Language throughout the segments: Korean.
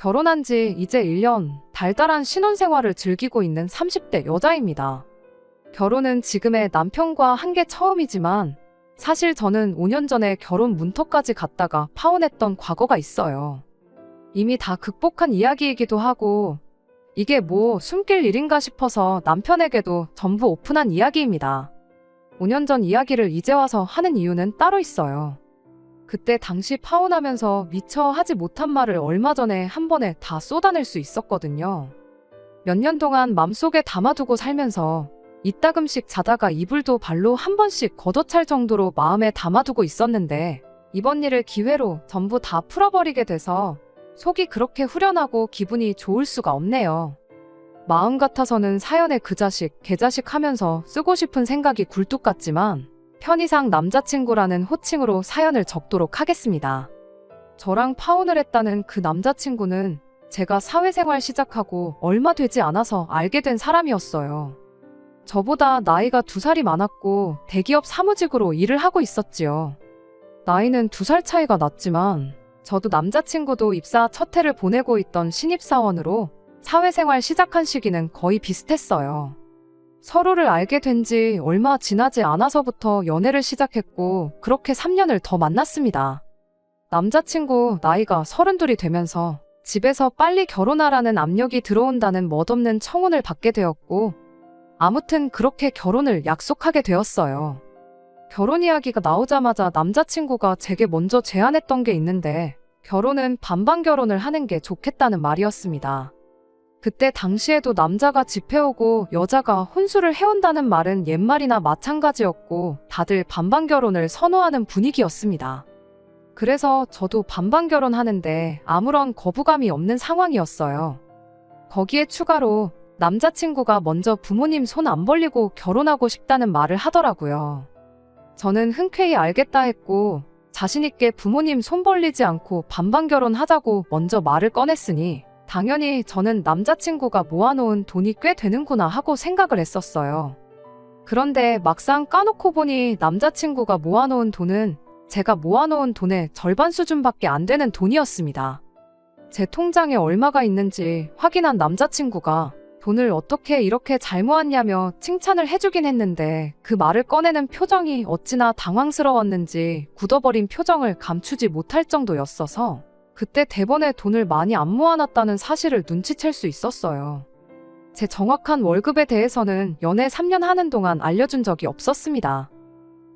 결혼한 지 이제 1년, 달달한 신혼생활을 즐기고 있는 30대 여자입니다. 결혼은 지금의 남편과 한 게 처음이지만 사실 저는 5년 전에 결혼 문턱까지 갔다가 파혼했던 과거가 있어요. 이미 다 극복한 이야기이기도 하고 이게 뭐 숨길 일인가 싶어서 남편에게도 전부 오픈한 이야기입니다. 5년 전 이야기를 이제 와서 하는 이유는 따로 있어요. 그때 당시 파혼하면서 미처 하지 못한 말을 얼마 전에 한 번에 다 쏟아낼 수 있었거든요. 몇 년 동안 맘속에 담아두고 살면서 이따금씩 자다가 이불도 발로 한 번씩 걷어찰 정도로 마음에 담아두고 있었는데 이번 일을 기회로 전부 다 풀어버리게 돼서 속이 그렇게 후련하고 기분이 좋을 수가 없네요. 마음 같아서는 사연에 그 자식, 개자식 하면서 쓰고 싶은 생각이 굴뚝 같지만 편의상 남자친구라는 호칭으로 사연을 적도록 하겠습니다. 저랑 파혼을 했다는 그 남자친구는 제가 사회생활 시작하고 얼마 되지 않아서 알게 된 사람이었어요. 저보다 나이가 2살이 많았고 대기업 사무직으로 일을 하고 있었지요. 나이는 2살 차이가 났지만 저도 남자친구도 입사 첫 해를 보내고 있던 신입사원으로 사회생활 시작한 시기는 거의 비슷했어요. 서로를 알게 된 지 얼마 지나지 않아서부터 연애를 시작했고 그렇게 3년을 더 만났습니다. 남자친구 나이가 32이 되면서 집에서 빨리 결혼하라는 압력이 들어온다는 멋없는 청혼을 받게 되었고 아무튼 그렇게 결혼을 약속하게 되었어요. 결혼 이야기가 나오자마자 남자친구가 제게 먼저 제안했던 게 있는데 결혼은 반반 결혼을 하는 게 좋겠다는 말이었습니다. 그때 당시에도 남자가 집 해오고 여자가 혼수를 해온다는 말은 옛말이나 마찬가지였고 다들 반반 결혼을 선호하는 분위기였습니다. 그래서 저도 반반 결혼하는데 아무런 거부감이 없는 상황이었어요. 거기에 추가로 남자친구가 먼저 부모님 손 안 벌리고 결혼하고 싶다는 말을 하더라고요. 저는 흔쾌히 알겠다 했고 자신있게 부모님 손 벌리지 않고 반반 결혼하자고 먼저 말을 꺼냈으니 당연히 저는 남자친구가 모아놓은 돈이 꽤 되는구나 하고 생각을 했었어요. 그런데 막상 까놓고 보니 남자친구가 모아놓은 돈은 제가 모아놓은 돈의 절반 수준밖에 안 되는 돈이었습니다. 제 통장에 얼마가 있는지 확인한 남자친구가 돈을 어떻게 이렇게 잘 모았냐며 칭찬을 해주긴 했는데 그 말을 꺼내는 표정이 어찌나 당황스러웠는지 굳어버린 표정을 감추지 못할 정도였어서 그때 대번에 돈을 많이 안 모아놨다는 사실을 눈치챌 수 있었어요. 제 정확한 월급에 대해서는 연애 3년 하는 동안 알려준 적이 없었습니다.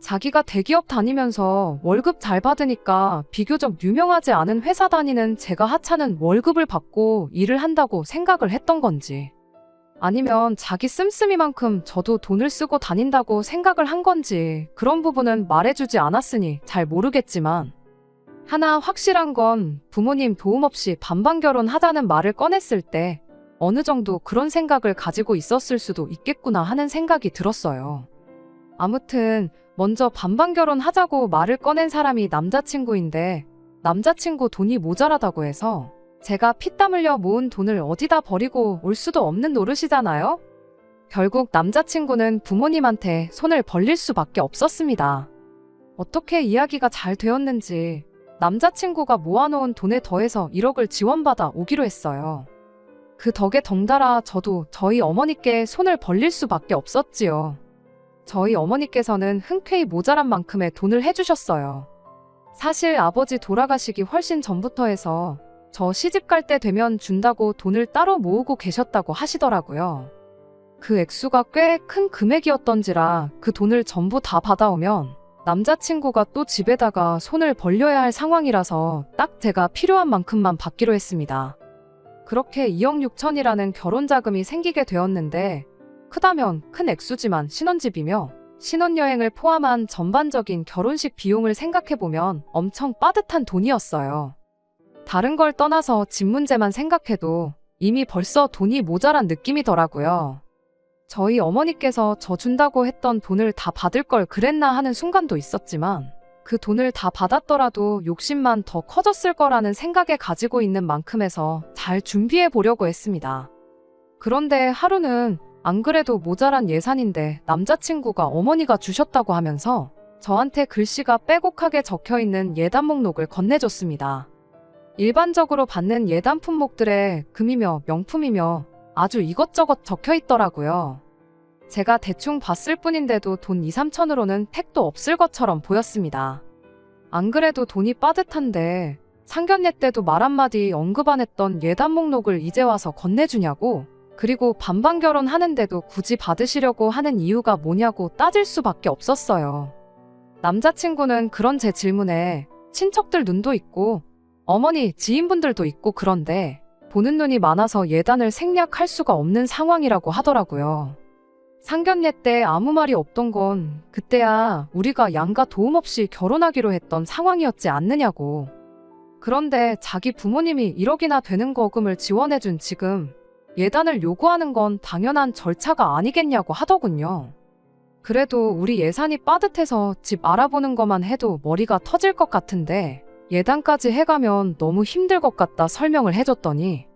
자기가 대기업 다니면서 월급 잘 받으니까 비교적 유명하지 않은 회사 다니는 제가 하찮은 월급을 받고 일을 한다고 생각을 했던 건지 아니면 자기 씀씀이만큼 저도 돈을 쓰고 다닌다고 생각을 한 건지 그런 부분은 말해주지 않았으니 잘 모르겠지만 하나 확실한 건 부모님 도움 없이 반반 결혼하자는 말을 꺼냈을 때 어느 정도 그런 생각을 가지고 있었을 수도 있겠구나 하는 생각이 들었어요. 아무튼 먼저 반반 결혼하자고 말을 꺼낸 사람이 남자친구인데 남자친구 돈이 모자라다고 해서 제가 피땀 흘려 모은 돈을 어디다 버리고 올 수도 없는 노릇이잖아요? 결국 남자친구는 부모님한테 손을 벌릴 수밖에 없었습니다. 어떻게 이야기가 잘 되었는지 남자친구가 모아놓은 돈에 더해서 1억을 지원받아 오기로 했어요. 그 덕에 덩달아 저도 저희 어머니께 손을 벌릴 수밖에 없었지요. 저희 어머니께서는 흔쾌히 모자란 만큼의 돈을 해주셨어요. 사실 아버지 돌아가시기 훨씬 전부터 해서 저 시집갈 때 되면 준다고 돈을 따로 모으고 계셨다고 하시더라고요. 그 액수가 꽤 큰 금액이었던지라 그 돈을 전부 다 받아오면 남자친구가 또 집에다가 손을 벌려야 할 상황이라서 딱 제가 필요한 만큼만 받기로 했습니다. 그렇게 2억 6천이라는 결혼 자금이 생기게 되었는데 크다면 큰 액수지만 신혼집이며 신혼여행을 포함한 전반적인 결혼식 비용을 생각해보면 엄청 빠듯한 돈이었어요. 다른 걸 떠나서 집 문제만 생각해도 이미 벌써 돈이 모자란 느낌이더라고요. 저희 어머니께서 저 준다고 했던 돈을 다 받을 걸 그랬나 하는 순간도 있었지만 그 돈을 다 받았더라도 욕심만 더 커졌을 거라는 생각에 가지고 있는 만큼에서 잘 준비해 보려고 했습니다. 그런데 하루는 안 그래도 모자란 예산인데 남자친구가 어머니가 주셨다고 하면서 저한테 글씨가 빼곡하게 적혀있는 예단 목록을 건네줬습니다. 일반적으로 받는 예단 품목들에 금이며 명품이며 아주 이것저것 적혀 있더라고요. 제가 대충 봤을 뿐인데도 돈 2, 3천으로는 택도 없을 것처럼 보였습니다. 안 그래도 돈이 빠듯한데 상견례 때도 말 한마디 언급 안 했던 예단 목록을 이제 와서 건네주냐고, 그리고 반반 결혼하는데도 굳이 받으시려고 하는 이유가 뭐냐고 따질 수밖에 없었어요. 남자친구는 그런 제 질문에 친척들 눈도 있고 어머니 지인분들도 있고 그런데 보는 눈이 많아서 예단을 생략할 수가 없는 상황이라고 하더라고요. 상견례 때 아무 말이 없던 건 그때야 우리가 양가 도움 없이 결혼하기로 했던 상황이었지 않느냐고. 그런데 자기 부모님이 1억이나 되는 거금을 지원해준 지금 예단을 요구하는 건 당연한 절차가 아니겠냐고 하더군요. 그래도 우리 예산이 빠듯해서 집 알아보는 것만 해도 머리가 터질 것 같은데 예단까지 해가면 너무 힘들 것 같다 설명을 해줬더니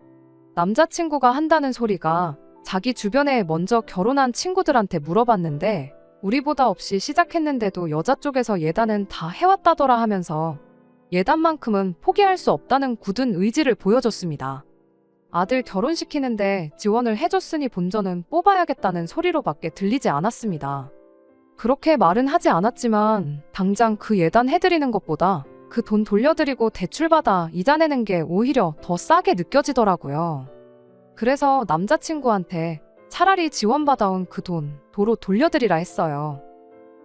남자친구가 한다는 소리가 자기 주변에 먼저 결혼한 친구들한테 물어봤는데 우리보다 없이 시작했는데도 여자 쪽에서 예단은 다 해왔다더라 하면서 예단만큼은 포기할 수 없다는 굳은 의지를 보여줬습니다. 아들 결혼시키는데 지원을 해줬으니 본전은 뽑아야겠다는 소리로밖에 들리지 않았습니다. 그렇게 말은 하지 않았지만 당장 그 예단 해드리는 것보다 그 돈 돌려드리고 대출받아 이자 내는 게 오히려 더 싸게 느껴지더라고요. 그래서 남자친구한테 차라리 지원받아온 그 돈 도로 돌려드리라 했어요.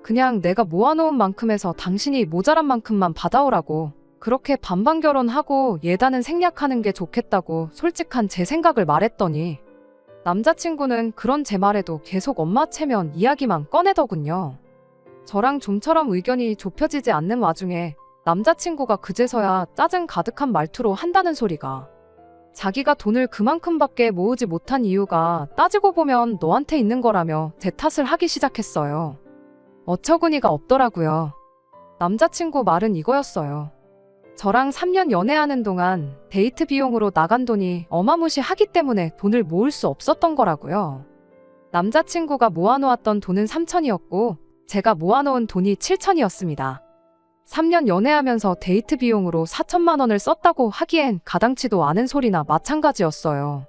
그냥 내가 모아놓은 만큼에서 당신이 모자란 만큼만 받아오라고, 그렇게 반반 결혼하고 예단은 생략하는 게 좋겠다고 솔직한 제 생각을 말했더니 남자친구는 그런 제 말에도 계속 엄마 체면 이야기만 꺼내더군요. 저랑 좀처럼 의견이 좁혀지지 않는 와중에 남자친구가 그제서야 짜증 가득한 말투로 한다는 소리가 자기가 돈을 그만큼밖에 모으지 못한 이유가 따지고 보면 너한테 있는 거라며 제 탓을 하기 시작했어요. 어처구니가 없더라고요. 남자친구 말은 이거였어요. 저랑 3년 연애하는 동안 데이트 비용으로 나간 돈이 어마무시하기 때문에 돈을 모을 수 없었던 거라고요. 남자친구가 모아놓았던 돈은 3천이었고 제가 모아놓은 돈이 7천이었습니다. 3년 연애하면서 데이트 비용으로 4천만 원을 썼다고 하기엔 가당치도 않은 소리나 마찬가지였어요.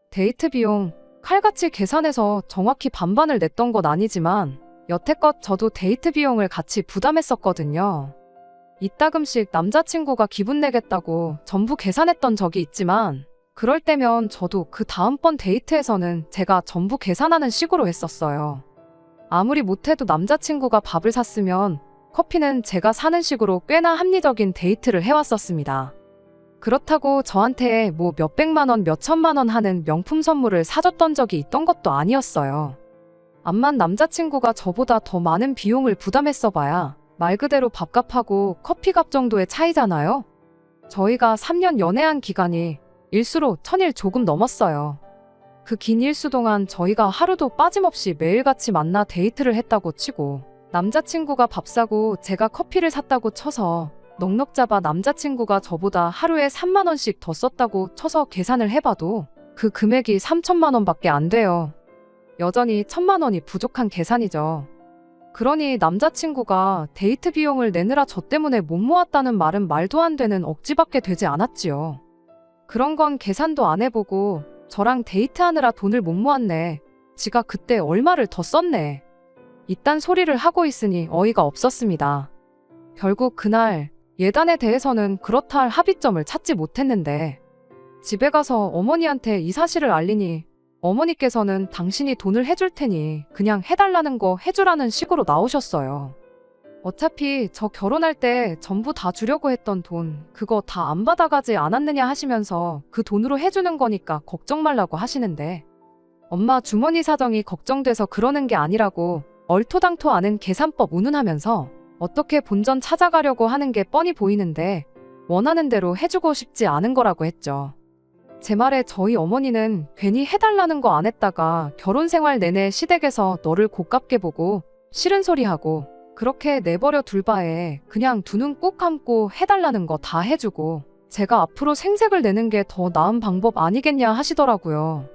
데이트 비용, 칼같이 계산해서 정확히 반반을 냈던 건 아니지만 여태껏 저도 데이트 비용을 같이 부담했었거든요. 이따금씩 남자친구가 기분 내겠다고 전부 계산했던 적이 있지만 그럴 때면 저도 그 다음번 데이트에서는 제가 전부 계산하는 식으로 했었어요. 아무리 못해도 남자친구가 밥을 샀으면 커피는 제가 사는 식으로 꽤나 합리적인 데이트를 해왔었습니다. 그렇다고 저한테 뭐 몇백만 원, 몇천만 원 하는 명품 선물을 사줬던 적이 있던 것도 아니었어요. 암만 남자친구가 저보다 더 많은 비용을 부담했어봐야 말 그대로 밥값하고 커피값 정도의 차이잖아요. 저희가 3년 연애한 기간이 일수로 1000일 조금 넘었어요. 그 긴 일수 동안 저희가 하루도 빠짐없이 매일같이 만나 데이트를 했다고 치고 남자친구가 밥 사고 제가 커피를 샀다고 쳐서 넉넉 잡아 남자친구가 저보다 하루에 3만 원씩 더 썼다고 쳐서 계산을 해봐도 그 금액이 3천만 원밖에 안 돼요. 여전히 1000만 원이 부족한 계산이죠. 그러니 남자친구가 데이트 비용을 내느라 저 때문에 못 모았다는 말은 말도 안 되는 억지밖에 되지 않았지요. 그런 건 계산도 안 해보고 저랑 데이트하느라 돈을 못 모았네. 지가 그때 얼마를 더 썼네. 이딴 소리를 하고 있으니 어이가 없었습니다. 결국 그날 예단에 대해서는 그렇다 할 합의점을 찾지 못했는데 집에 가서 어머니한테 이 사실을 알리니 어머니께서는 당신이 돈을 해줄 테니 그냥 해달라는 거 해주라는 식으로 나오셨어요. 어차피 저 결혼할 때 전부 다 주려고 했던 돈 그거 다 안 받아가지 않았느냐 하시면서 그 돈으로 해주는 거니까 걱정 말라고 하시는데 엄마 주머니 사정이 걱정돼서 그러는 게 아니라고 얼토당토 않은 계산법 운운하면서 어떻게 본전 찾아가려고 하는 게 뻔히 보이는데 원하는 대로 해주고 싶지 않은 거라고 했죠. 제 말에 저희 어머니는 괜히 해달라는 거 안 했다가 결혼 생활 내내 시댁에서 너를 고깝게 보고 싫은 소리 하고 그렇게 내버려 둘 바에 그냥 두 눈 꾹 감고 해달라는 거 다 해주고 제가 앞으로 생색을 내는 게 더 나은 방법 아니겠냐 하시더라고요.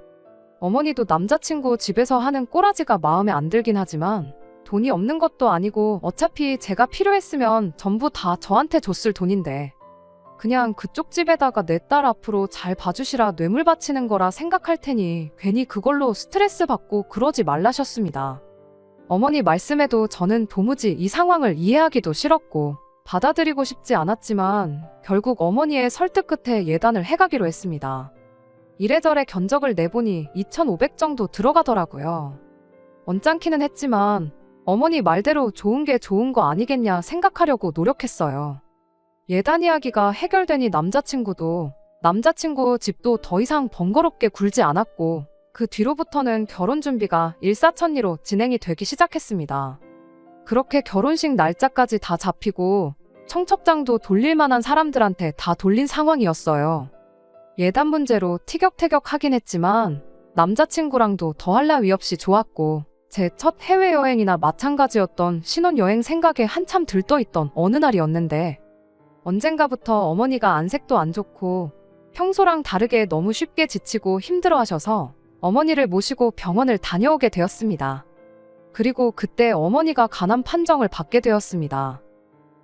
어머니도 남자친구 집에서 하는 꼬라지가 마음에 안 들긴 하지만 돈이 없는 것도 아니고 어차피 제가 필요했으면 전부 다 저한테 줬을 돈인데 그냥 그쪽 집에다가 내 딸 앞으로 잘 봐주시라 뇌물 바치는 거라 생각할 테니 괜히 그걸로 스트레스 받고 그러지 말라셨습니다. 어머니 말씀에도 저는 도무지 이 상황을 이해하기도 싫었고 받아들이고 싶지 않았지만 결국 어머니의 설득 끝에 예단을 해가기로 했습니다. 이래저래 견적을 내보니 2,500 정도 들어가더라고요. 언짢기는 했지만 어머니 말대로 좋은 게 좋은 거 아니겠냐 생각하려고 노력했어요. 예단 이야기가 해결되니 남자친구도 남자친구 집도 더 이상 번거롭게 굴지 않았고 그 뒤로부터는 결혼 준비가 일사천리로 진행이 되기 시작했습니다. 그렇게 결혼식 날짜까지 다 잡히고 청첩장도 돌릴 만한 사람들한테 다 돌린 상황이었어요. 예단 문제로 티격태격하긴 했지만 남자친구랑도 더할 나위 없이 좋았고 제 첫 해외여행이나 마찬가지였던 신혼여행 생각에 한참 들떠있던 어느 날이었는데 언젠가부터 어머니가 안색도 안 좋고 평소랑 다르게 너무 쉽게 지치고 힘들어하셔서 어머니를 모시고 병원을 다녀오게 되었습니다. 그리고 그때 어머니가 간암 판정을 받게 되었습니다.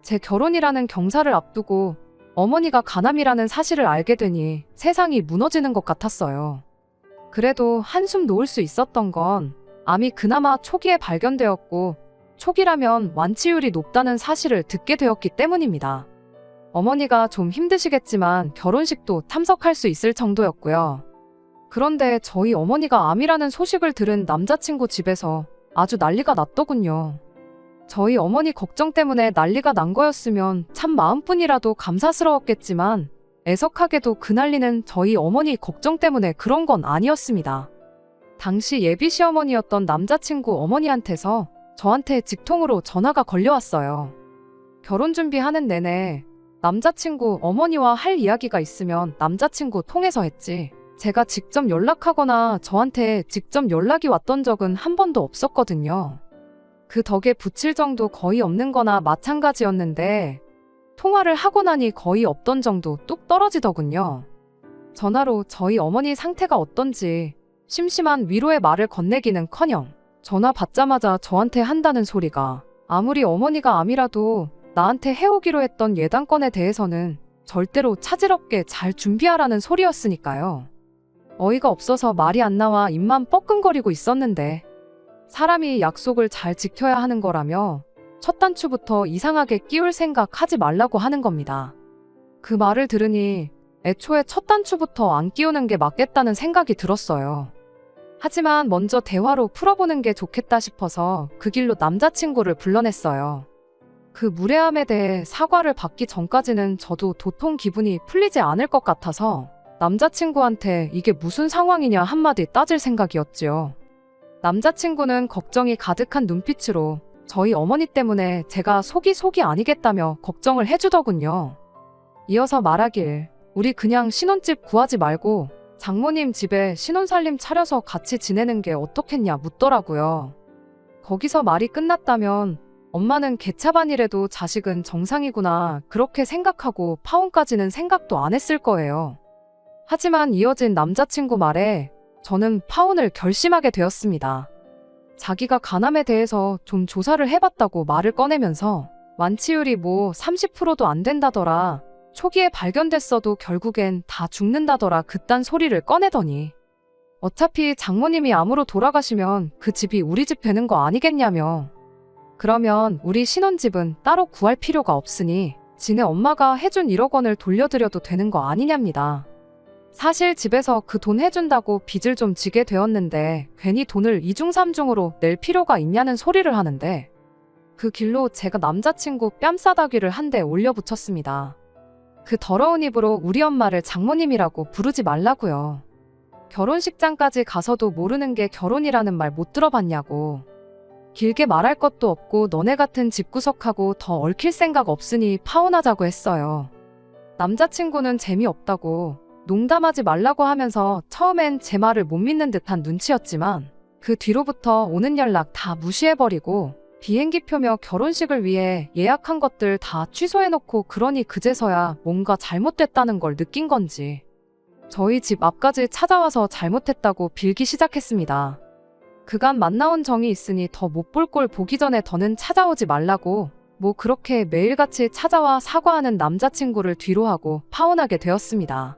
제 결혼이라는 경사를 앞두고 어머니가 간암이라는 사실을 알게 되니 세상이 무너지는 것 같았어요. 그래도 한숨 놓을 수 있었던 건 암이 그나마 초기에 발견되었고 초기라면 완치율이 높다는 사실을 듣게 되었기 때문입니다. 어머니가 좀 힘드시겠지만 결혼식도 참석할 수 있을 정도였고요. 그런데 저희 어머니가 암이라는 소식을 들은 남자친구 집에서 아주 난리가 났더군요. 저희 어머니 걱정 때문에 난리가 난 거였으면 참 마음뿐이라도 감사스러웠겠지만 애석하게도 그 난리는 저희 어머니 걱정 때문에 그런 건 아니었습니다. 당시 예비 시어머니였던 남자친구 어머니한테서 저한테 직통으로 전화가 걸려왔어요. 결혼 준비하는 내내 남자친구 어머니와 할 이야기가 있으면 남자친구 통해서 했지 제가 직접 연락하거나 저한테 직접 연락이 왔던 적은 한 번도 없었거든요. 그 덕에 붙일 정도 거의 없는 거나 마찬가지였는데 통화를 하고 나니 거의 없던 정도 뚝 떨어지더군요. 전화로 저희 어머니 상태가 어떤지 심심한 위로의 말을 건네기는커녕 전화 받자마자 저한테 한다는 소리가 아무리 어머니가 암이라도 나한테 해오기로 했던 예단건에 대해서는 절대로 차질없게 잘 준비하라는 소리였으니까요. 어이가 없어서 말이 안 나와 입만 뻐끔거리고 있었는데 사람이 약속을 잘 지켜야 하는 거라며 첫 단추부터 이상하게 끼울 생각 하지 말라고 하는 겁니다. 그 말을 들으니 애초에 첫 단추부터 안 끼우는 게 맞겠다는 생각이 들었어요. 하지만 먼저 대화로 풀어보는 게 좋겠다 싶어서 그 길로 남자친구를 불러냈어요. 그 무례함에 대해 사과를 받기 전까지는 저도 도통 기분이 풀리지 않을 것 같아서 남자친구한테 이게 무슨 상황이냐 한마디 따질 생각이었지요. 남자친구는 걱정이 가득한 눈빛으로 저희 어머니 때문에 제가 속이 아니겠다며 걱정을 해주더군요. 이어서 말하길 우리 그냥 신혼집 구하지 말고 장모님 집에 신혼살림 차려서 같이 지내는 게 어떻겠냐 묻더라고요. 거기서 말이 끝났다면 엄마는 개차반이라도 자식은 정상이구나 그렇게 생각하고 파혼까지는 생각도 안 했을 거예요. 하지만 이어진 남자친구 말에 저는 파혼을 결심하게 되었습니다. 자기가 간암에 대해서 좀 조사를 해봤다고 말을 꺼내면서 완치율이 뭐 30%도 안 된다더라. 초기에 발견됐어도 결국엔 다 죽는다더라 그딴 소리를 꺼내더니 어차피 장모님이 암으로 돌아가시면 그 집이 우리 집 되는 거 아니겠냐며 그러면 우리 신혼집은 따로 구할 필요가 없으니 지네 엄마가 해준 1억 원을 돌려드려도 되는 거 아니냐입니다. 사실 집에서 그 돈 해준다고 빚을 좀 지게 되었는데 괜히 돈을 이중삼중으로 낼 필요가 있냐는 소리를 하는데 그 길로 제가 남자친구 뺨싸다귀를 한 대 올려붙였습니다. 그 더러운 입으로 우리 엄마를 장모님이라고 부르지 말라고요. 결혼식장까지 가서도 모르는 게 결혼이라는 말 못 들어봤냐고. 길게 말할 것도 없고 너네 같은 집구석하고 더 얽힐 생각 없으니 파혼하자고 했어요. 남자친구는 재미없다고 농담하지 말라고 하면서 처음엔 제 말을 못 믿는 듯한 눈치였지만 그 뒤로부터 오는 연락 다 무시해버리고 비행기표며 결혼식을 위해 예약한 것들 다 취소해놓고 그러니 그제서야 뭔가 잘못됐다는 걸 느낀 건지 저희 집 앞까지 찾아와서 잘못했다고 빌기 시작했습니다. 그간 만나온 정이 있으니 더 못 볼 꼴 보기 전에 더는 찾아오지 말라고 뭐 그렇게 매일같이 찾아와 사과하는 남자친구를 뒤로하고 파혼하게 되었습니다.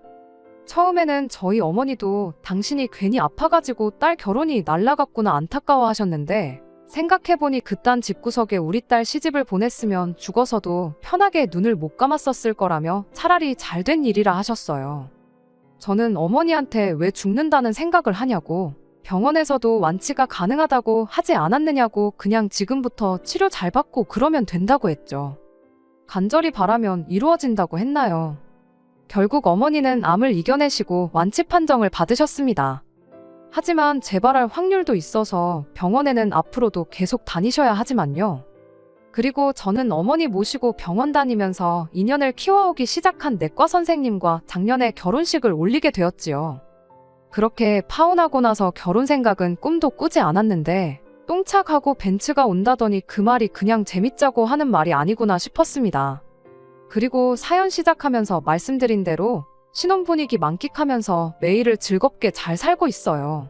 처음에는 저희 어머니도 당신이 괜히 아파가지고 딸 결혼이 날라갔구나 안타까워하셨는데 생각해보니 그딴 집구석에 우리 딸 시집을 보냈으면 죽어서도 편하게 눈을 못 감았었을 거라며 차라리 잘된 일이라 하셨어요. 저는 어머니한테 왜 죽는다는 생각을 하냐고, 병원에서도 완치가 가능하다고 하지 않았느냐고 그냥 지금부터 치료 잘 받고 그러면 된다고 했죠. 간절히 바라면 이루어진다고 했나요? 결국 어머니는 암을 이겨내시고 완치 판정을 받으셨습니다. 하지만 재발할 확률도 있어서 병원에는 앞으로도 계속 다니셔야 하지만요. 그리고 저는 어머니 모시고 병원 다니면서 인연을 키워오기 시작한 내과 선생님과 작년에 결혼식을 올리게 되었지요. 그렇게 파혼하고 나서 결혼 생각은 꿈도 꾸지 않았는데 똥차가고 벤츠가 온다더니 그 말이 그냥 재밌자고 하는 말이 아니구나 싶었습니다. 그리고 사연 시작하면서 말씀드린 대로 신혼 분위기 만끽하면서 매일을 즐겁게 잘 살고 있어요.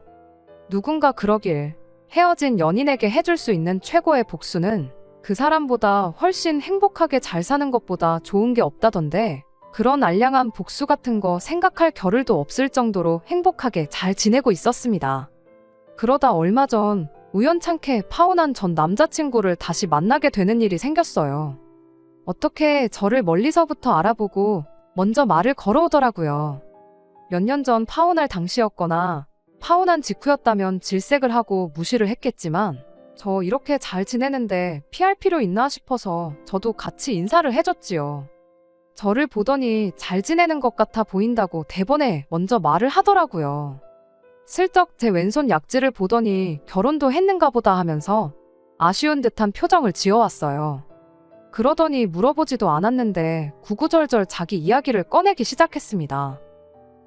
누군가 그러길 헤어진 연인에게 해줄 수 있는 최고의 복수는 그 사람보다 훨씬 행복하게 잘 사는 것보다 좋은 게 없다던데 그런 알량한 복수 같은 거 생각할 겨를도 없을 정도로 행복하게 잘 지내고 있었습니다. 그러다 얼마 전 우연찮게 파혼한 전 남자친구를 다시 만나게 되는 일이 생겼어요. 어떻게 저를 멀리서부터 알아보고 먼저 말을 걸어오더라고요. 몇 년 전 파혼할 당시였거나 파혼한 직후였다면 질색을 하고 무시를 했겠지만 저 이렇게 잘 지내는데 피할 필요 있나 싶어서 저도 같이 인사를 해줬지요. 저를 보더니 잘 지내는 것 같아 보인다고 대번에 먼저 말을 하더라고요. 슬쩍 제 왼손 약지를 보더니 결혼도 했는가 보다 하면서 아쉬운 듯한 표정을 지어왔어요. 그러더니 물어보지도 않았는데 구구절절 자기 이야기를 꺼내기 시작했습니다.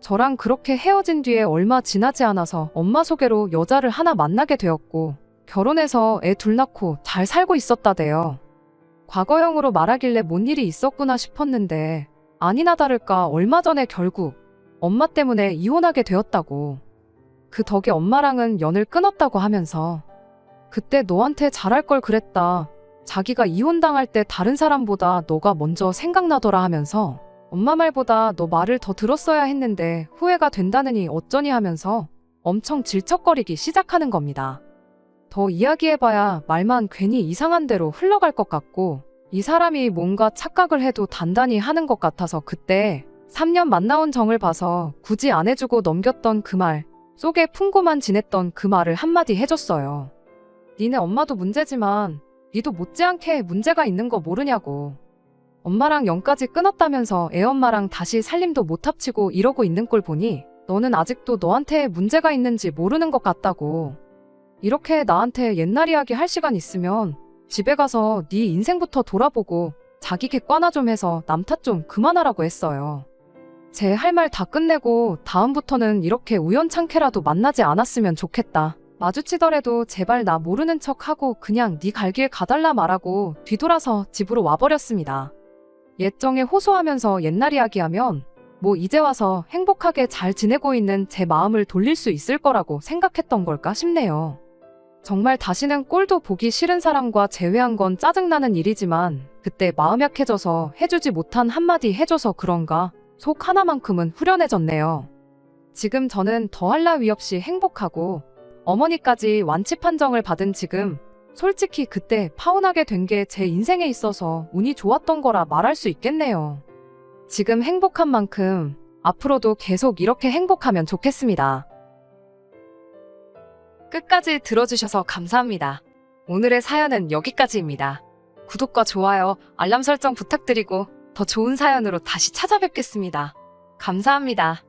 저랑 그렇게 헤어진 뒤에 얼마 지나지 않아서 엄마 소개로 여자를 하나 만나게 되었고 결혼해서 애 둘 낳고 잘 살고 있었다대요. 과거형으로 말하길래 뭔 일이 있었구나 싶었는데 아니나 다를까 얼마 전에 결국 엄마 때문에 이혼하게 되었다고. 그 덕에 엄마랑은 연을 끊었다고 하면서 그때 너한테 잘할 걸 그랬다. 자기가 이혼당할 때 다른 사람보다 너가 먼저 생각나더라 하면서 엄마 말보다 너 말을 더 들었어야 했는데 후회가 된다느니 어쩌니 하면서 엄청 질척거리기 시작하는 겁니다. 더 이야기해봐야 말만 괜히 이상한 대로 흘러갈 것 같고 이 사람이 뭔가 착각을 해도 단단히 하는 것 같아서 그때 3년 만나온 정을 봐서 굳이 안 해주고 넘겼던 그 말 속에 품고만 지냈던 그 말을 한마디 해줬어요. 니네 엄마도 문제지만 니도 못지않게 문제가 있는 거 모르냐고. 엄마랑 연까지 끊었다면서 애엄마랑 다시 살림도 못 합치고 이러고 있는 꼴 보니 너는 아직도 너한테 문제가 있는지 모르는 것 같다고. 이렇게 나한테 옛날 이야기 할 시간 있으면 집에 가서 네 인생부터 돌아보고 자기 객관화 좀 해서 남 탓 좀 그만하라고 했어요. 제 할 말 다 끝내고 다음부터는 이렇게 우연찮게라도 만나지 않았으면 좋겠다. 마주치더라도 제발 나 모르는 척하고 그냥 네 갈 길 가달라 말하고 뒤돌아서 집으로 와버렸습니다. 옛정에 호소하면서 옛날 이야기하면 뭐 이제 와서 행복하게 잘 지내고 있는 제 마음을 돌릴 수 있을 거라고 생각했던 걸까 싶네요. 정말 다시는 꼴도 보기 싫은 사람과 재회한 건 짜증나는 일이지만 그때 마음 약해져서 해주지 못한 한마디 해줘서 그런가 속 하나만큼은 후련해졌네요. 지금 저는 더할 나위 없이 행복하고 어머니까지 완치 판정을 받은 지금 솔직히 그때 파혼하게 된 게 제 인생에 있어서 운이 좋았던 거라 말할 수 있겠네요. 지금 행복한 만큼 앞으로도 계속 이렇게 행복하면 좋겠습니다. 끝까지 들어주셔서 감사합니다. 오늘의 사연은 여기까지입니다. 구독과 좋아요, 알람 설정 부탁드리고 더 좋은 사연으로 다시 찾아뵙겠습니다. 감사합니다.